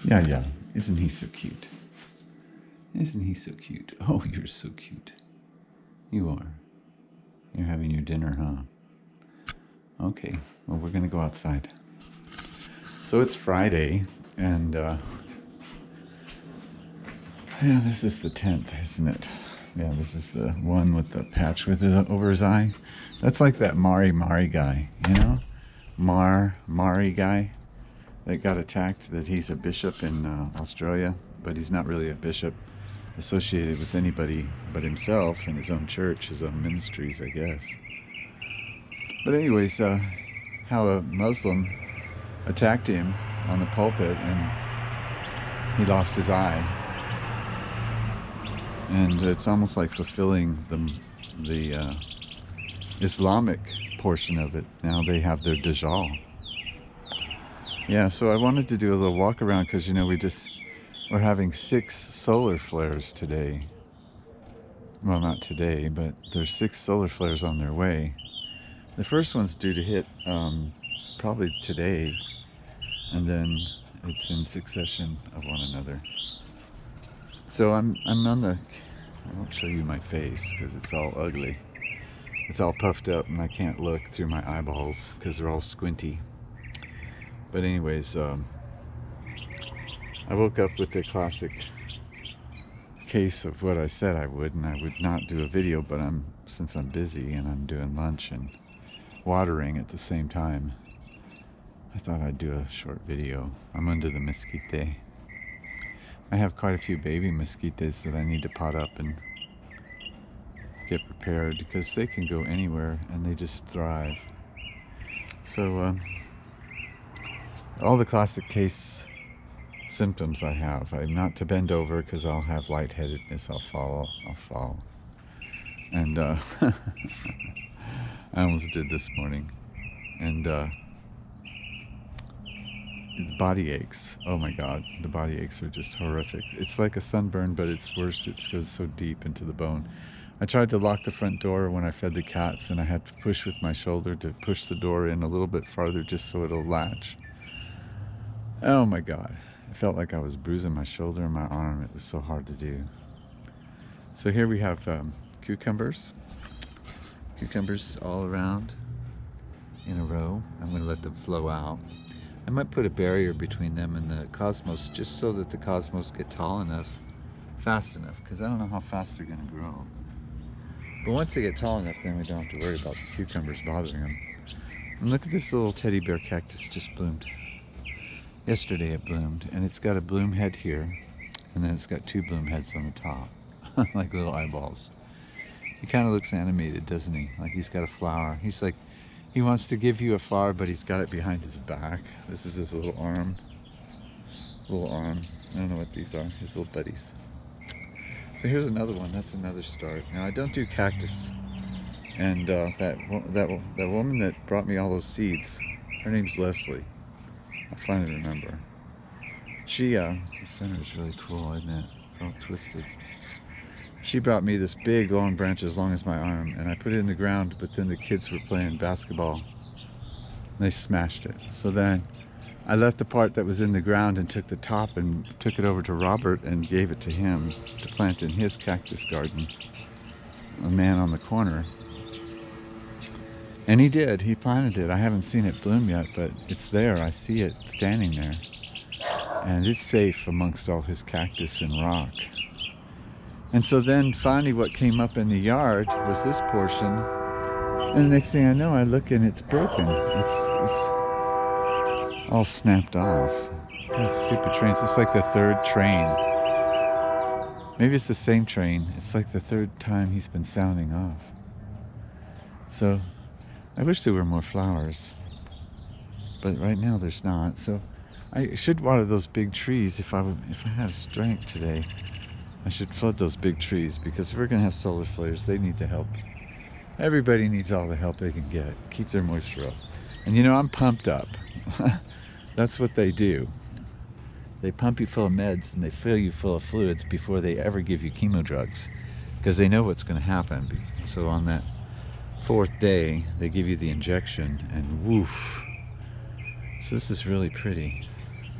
Yeah, yeah. Isn't he so cute? Isn't he so cute? Oh, you're so cute. You are. You're having your dinner, huh? Okay. Well, we're going to go outside. So it's Friday, and yeah, this is the 10th, isn't it? Yeah, this is the one with the patch with it over his eye. That's like that Mari guy, you know? Mari guy that got attacked, that he's a bishop in Australia, but he's not really a bishop associated with anybody but himself and his own church, his own ministries, I guess. But anyways, how a Muslim attacked him on the pulpit and he lost his eye. And it's almost like fulfilling the Islamic portion of it. Now they have their Dajjal. Yeah, so I wanted to do a little walk around because, you know, we're having 6 solar flares today. Well, not today, but there's 6 solar flares on their way. The first one's due to hit probably today, and then it's in succession of one another. So I'm on the, I won't show you my face because it's all ugly. It's all puffed up and I can't look through my eyeballs because they're all squinty. But anyways, I woke up with the classic case of what I said I would, and I would not do a video, but since I'm busy and I'm doing lunch and watering at the same time, I thought I'd do a short video. I'm under the mesquite. I have quite a few baby mesquites that I need to pot up and get prepared because they can go anywhere and they just thrive. So all the classic case symptoms I have. I'm not to bend over because I'll have lightheadedness. I'll fall. And I almost did this morning. And the body aches. Oh my God, the body aches are just horrific. It's like a sunburn, but it's worse. It goes so deep into the bone. I tried to lock the front door when I fed the cats, and I had to push with my shoulder to push the door in a little bit farther just so it'll latch. Oh my God. It felt like I was bruising my shoulder and my arm. It was so hard to do. So here we have cucumbers all around in a row. I'm going to let them flow out. I might put a barrier between them and the cosmos just so that the cosmos get tall enough, fast enough, because I don't know how fast they're going to grow. But once they get tall enough, then we don't have to worry about the cucumbers bothering them. And look at this little teddy bear cactus just bloomed. Yesterday it bloomed, and it's got a bloom head here, and then it's got 2 bloom heads on the top, like little eyeballs. He kind of looks animated, doesn't he? Like he's got a flower. He's like, he wants to give you a flower, but he's got it behind his back. This is his little arm. I don't know what these are, his little buddies. So here's another one, that's another start. Now I don't do cactus, and that woman that brought me all those seeds, her name's Leslie. I'll finally remember. She, the center is really cool, isn't it? It's all twisted. She brought me this big long branch as long as my arm, and I put it in the ground, but then the kids were playing basketball. And they smashed it. So then I left the part that was in the ground and took the top and took it over to Robert and gave it to him to plant in his cactus garden. A man on the corner. And he did, he planted it. I haven't seen it bloom yet, but it's there. I see it standing there. And it's safe amongst all his cactus and rock. And so then finally what came up in the yard was this portion. And the next thing I know, I look and it's broken. It's all snapped off. God, stupid trains. It's like the 3rd train. Maybe it's the same train. It's like the 3rd time he's been sounding off. So I wish there were more flowers, but right now there's not. So I should water those big trees if I had strength today. I should flood those big trees because if we're gonna have solar flares, they need the help. Everybody needs all the help they can get. Keep their moisture up. And you know, I'm pumped up. That's what they do. They pump you full of meds and they fill you full of fluids before they ever give you chemo drugs because they know what's going to happen. So on that 4th day, they give you the injection and woof. So this is really pretty.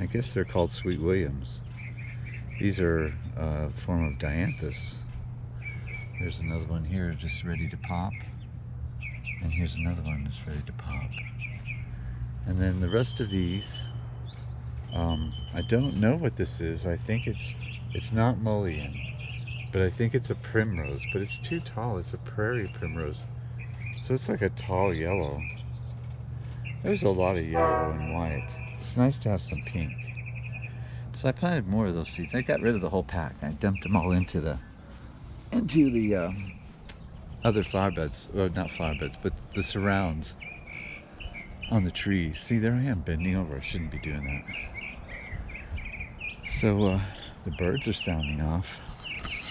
I guess they're called Sweet Williams. These are a form of dianthus. There's another one here just ready to pop. And here's another one that's ready to pop. And then the rest of these, I don't know what this is. I think it's not mullein, but I think it's a primrose, but it's too tall. It's a prairie primrose. So it's like a tall yellow. There's a lot of yellow and white. It's nice to have some pink. So I planted more of those seeds. I got rid of the whole pack. I dumped them all into the other flower beds. Well, not flower beds, but the surrounds on the trees. See, there I am bending over. I shouldn't be doing that. So the birds are sounding off.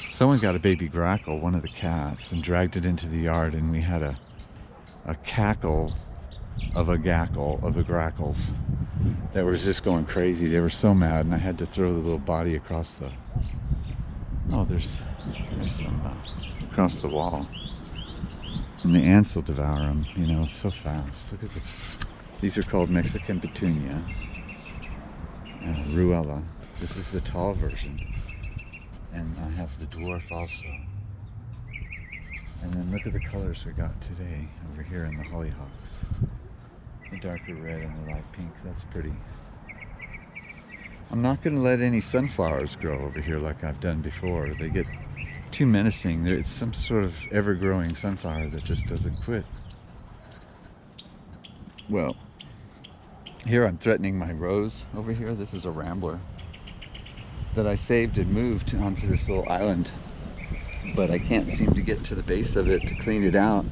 Someone got a baby grackle, one of the cats, and dragged it into the yard, and we had a cackle of a grackles that was just going crazy. They were so mad, and I had to throw the little body across the... Oh, there's some across the wall. And the ants will devour them, you know, so fast. Look at these are called Mexican petunia, ruella. This is the tall version. And I have the dwarf also. And then look at the colors we got today over here in the hollyhocks. The darker red and the light pink, that's pretty. I'm not going to let any sunflowers grow over here like I've done before. They get too menacing. It's some sort of ever-growing sunflower that just doesn't quit. Well, here I'm threatening my rose over here. This is a rambler that I saved and moved onto this little island, but I can't seem to get to the base of it to clean it out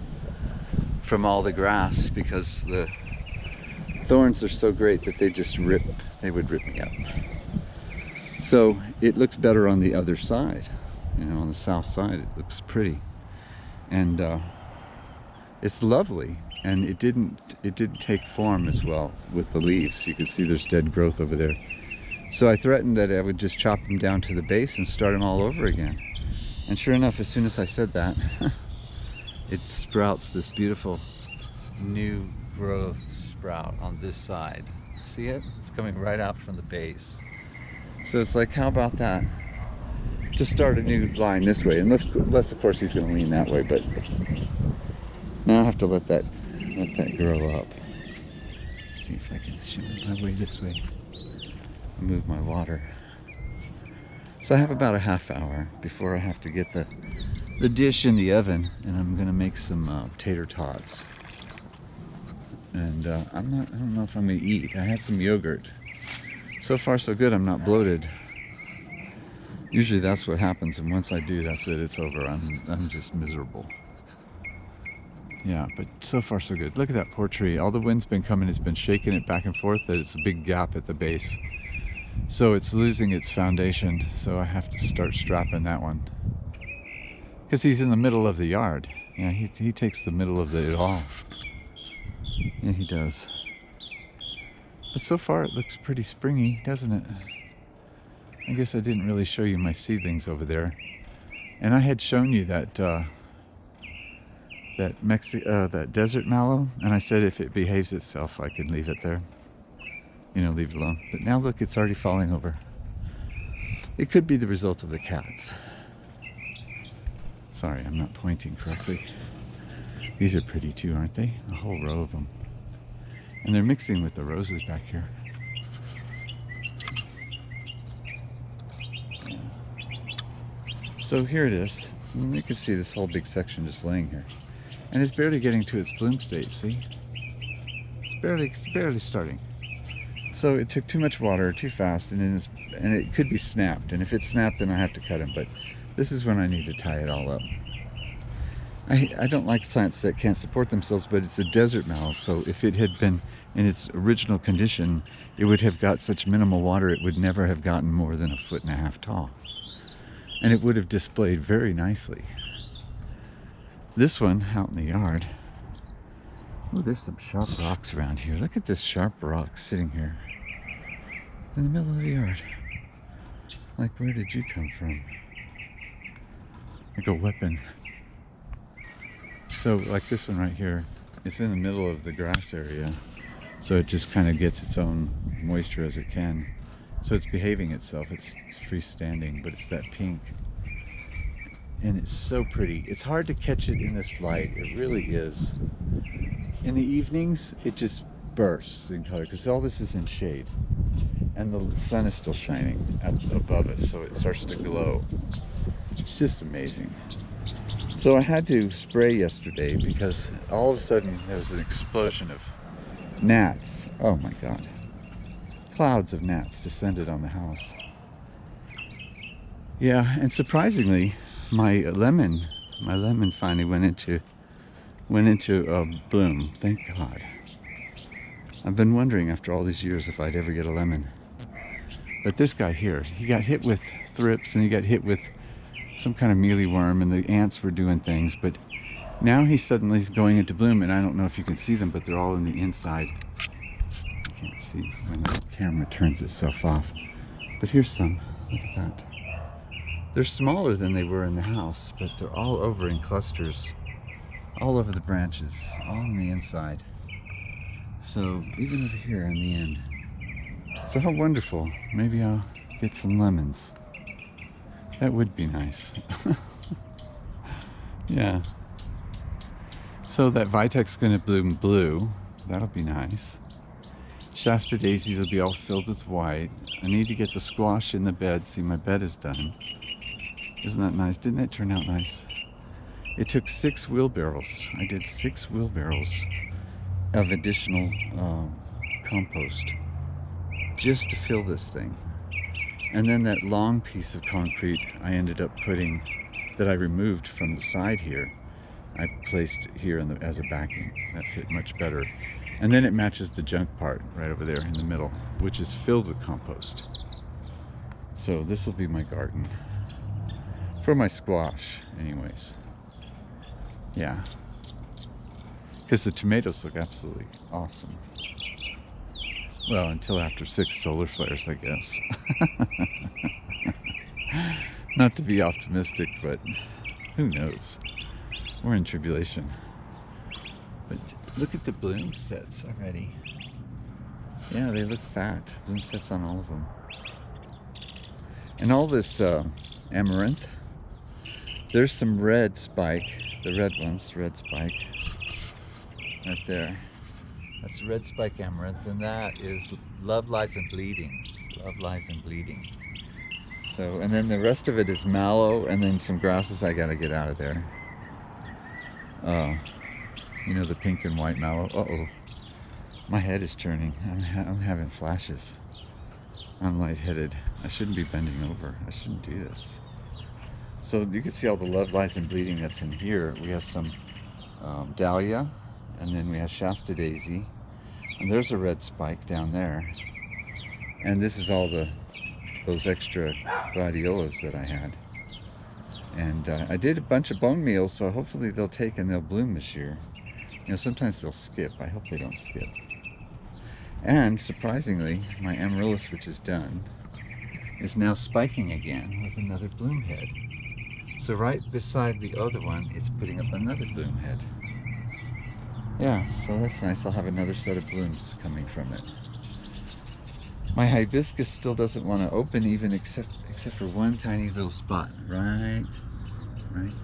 from all the grass because the thorns are so great that they would rip me up. So it looks better on the other side, you know, on the south side. It looks pretty, and it's lovely. And it didn't take form as well with the leaves. You can see there's dead growth over there. So I threatened that I would just chop them down to the base and start them all over again. And sure enough, as soon as I said that, it sprouts this beautiful new growth sprout on this side. See it? It's coming right out from the base. So it's like, how about that? Just start a new line this way. Unless of course he's going to lean that way, but now I have to let that grow up. See if I can shift my way this way. Move my water. So I have about a half hour before I have to get the dish in the oven, and I'm gonna make some tater tots. And I don't know if I'm gonna eat. I had some yogurt. So far so good. I'm not bloated. Usually that's what happens, and once I do, that's it. It's over. I'm just miserable. Yeah, but so far so good. Look at that poor tree. All the wind's been coming. It's been shaking it back and forth. That it's a big gap at the base. So it's losing its foundation. So I have to start strapping that one. Because he's in the middle of the yard. Yeah, he takes the middle of it all. Yeah, he does. But so far it looks pretty springy, doesn't it? I guess I didn't really show you my seedlings over there. And I had shown you that that desert mallow, and I said if it behaves itself I could leave it there, you know, leave it alone. But now look, it's already falling over. It could be the result of the cats. Sorry, I'm not pointing correctly. These are pretty too, aren't they? A whole row of them, and they're mixing with the roses back here. So here it is. You can see this whole big section just laying here. And it's barely getting to its bloom stage, see? It's barely starting. So it took too much water, too fast, and it could be snapped. And if it's snapped, then I have to cut them. But this is when I need to tie it all up. I don't like plants that can't support themselves, but it's a desert mallow. So if it had been in its original condition, it would have got such minimal water, it would never have gotten more than 1.5 feet tall. And it would have displayed very nicely. This one out in the yard, oh, there's some sharp rocks around here. Look at this sharp rock sitting here in the middle of the yard. Like, where did you come from? Like a weapon. So like this one right here, it's in the middle of the grass area, so it just kind of gets its own moisture as it can. So it's behaving itself. It's freestanding, but it's that pink. And it's so pretty. It's hard to catch it in this light. It really is. In the evenings, it just bursts in color because all this is in shade. And the sun is still shining above us, so it starts to glow. It's just amazing. So I had to spray yesterday because all of a sudden there was an explosion of gnats. Oh my God. Clouds of gnats descended on the house. Yeah, and surprisingly, my lemon finally went into bloom. Thank God. I've been wondering after all these years if I'd ever get a lemon. But this guy here, he got hit with thrips and he got hit with some kind of mealyworm and the ants were doing things, but now he's suddenly going into bloom, and I don't know if you can see them, but they're all in the inside. I can't see when the camera turns itself off. But here's some. Look at that. They're smaller than they were in the house, but they're all over in clusters, all over the branches, all on the inside. So even over here in the end. So how wonderful. Maybe I'll get some lemons. That would be nice. Yeah. So that Vitek's gonna bloom blue. That'll be nice. Shasta daisies will be all filled with white. I need to get the squash in the bed. See, my bed is done. Isn't that nice? Didn't it turn out nice? It took 6 wheelbarrows. I did 6 wheelbarrows of additional compost just to fill this thing. And then that long piece of concrete I ended up putting, that I removed from the side here, I placed here as a backing. That fit much better. And then it matches the junk part right over there in the middle, which is filled with compost. So this will be my garden. For my squash, anyways. Yeah. Because the tomatoes look absolutely awesome. Well, until after 6 solar flares, I guess. Not to be optimistic, but who knows? We're in tribulation. But look at the bloom sets already. Yeah, they look fat. Bloom sets on all of them. And all this amaranth, there's some red spike, the red ones, red spike, right there. That's red spike amaranth, and that is Love Lies in Bleeding. Love Lies in Bleeding. So, and then the rest of it is mallow, and then some grasses I gotta get out of there. You know, the pink and white mallow. Uh-oh. My head is turning. I'm having flashes. I'm lightheaded. I shouldn't be bending over. I shouldn't do this. So you can see all the Love Lies in Bleeding that's in here. We have some dahlia, and then we have Shasta daisy, and there's a red spike down there. And this is all those extra gladiolas that I had. And I did a bunch of bone meals, so hopefully they'll take and they'll bloom this year. You know, sometimes they'll skip. I hope they don't skip. And surprisingly, my amaryllis, which is done, is now spiking again with another bloom head. So right beside the other one, it's putting up another bloom head. Yeah, so that's nice. I'll have another set of blooms coming from it. My hibiscus still doesn't want to open, even except for one tiny little spot right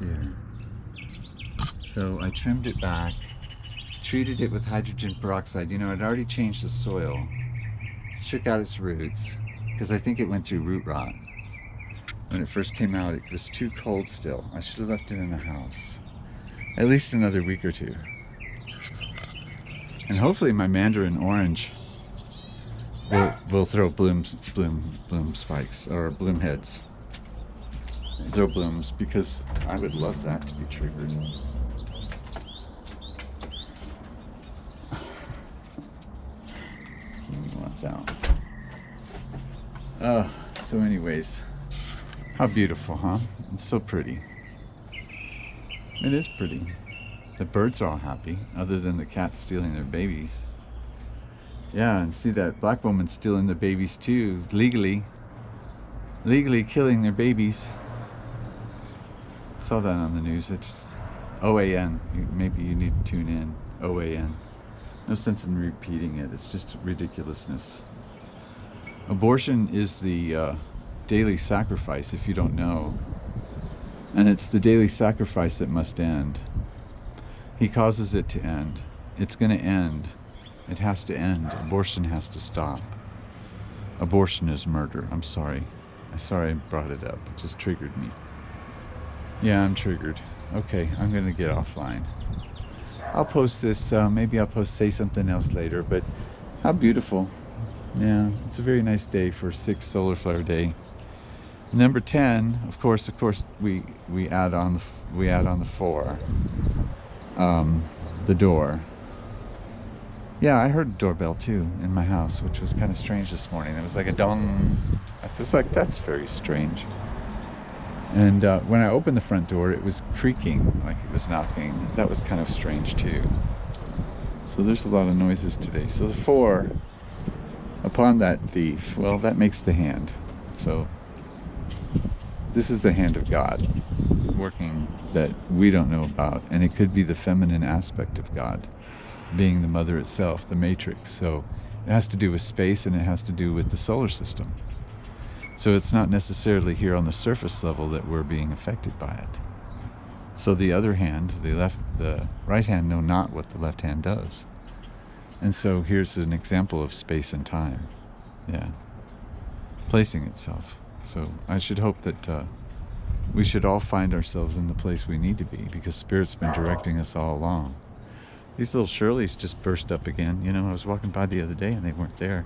there. So I trimmed it back, treated it with hydrogen peroxide. You know, I'd already changed the soil, shook out its roots, because I think it went through root rot. When it first came out, it was too cold still. I should have left it in the house at least another week or two. And hopefully my mandarin orange will throw bloom spikes, or bloom heads. Throw blooms, because I would love that to be triggered. What's out? So anyways, how beautiful, huh? It's so pretty. It is pretty. The birds are all happy, other than the cats stealing their babies. Yeah, and see that black woman stealing the babies too, legally killing their babies. Saw that on the news. It's OAN. Maybe you need to tune in. OAN. No sense in repeating it. It's just ridiculousness. Abortion is the daily sacrifice, if you don't know. And it's the daily sacrifice that must end. He causes it to end. It's going to end. It has to end. Abortion has to stop. Abortion is murder. I'm sorry. I'm sorry I brought it up. It just triggered me. Yeah, I'm triggered. Okay, I'm going to get offline. I'll post this. Maybe I'll say something else later. But how beautiful. Yeah, it's a very nice day for 6 solar flare day. Number 10, of course, we add on the 4, the door. Yeah, I heard a doorbell too in my house, which was kind of strange this morning. It was like a dong. It's just like, that's very strange. And when I opened the front door, it was creaking, like it was knocking. That was kind of strange too. So there's a lot of noises today. So the 4, upon that thief, well, that makes the hand. So this is the hand of God working that we don't know about, and it could be the feminine aspect of God being the mother itself, the matrix. So it has to do with space, and it has to do with the solar system. So it's not necessarily here on the surface level that we're being affected by it. So the other hand, the right hand, know not what the left hand does. And so here's an example of space and time, yeah, placing itself. So I should hope that we should all find ourselves in the place we need to be, because Spirit's been directing us all along. These little Shirleys just burst up again. You know, I was walking by the other day and they weren't there.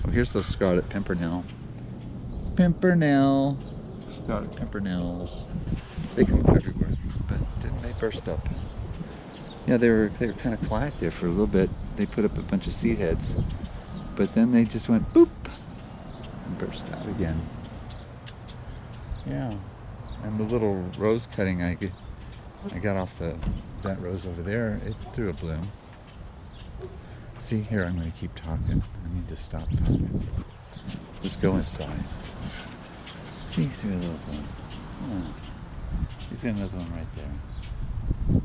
Oh, here's those Scarlet Pimpernel. Scarlet Pimpernels. They come up everywhere, but didn't they burst up? Yeah, they were kind of quiet there for a little bit. They put up a bunch of seed heads, but then they just went boop and burst out again. Yeah, and the little rose cutting I got off that rose over there, it threw a bloom. See, here, I'm going to keep talking. I need to stop talking. Just go inside. See, through a little bloom. Oh, he's got another one right there.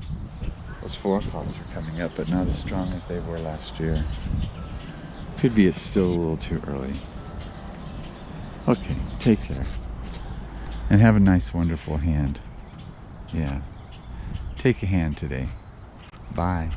Those 4 o'clocks are coming up, but not as strong as they were last year. Could be it's still a little too early. Okay, take care. And have a nice, wonderful hand. Yeah. Take a hand today. Bye.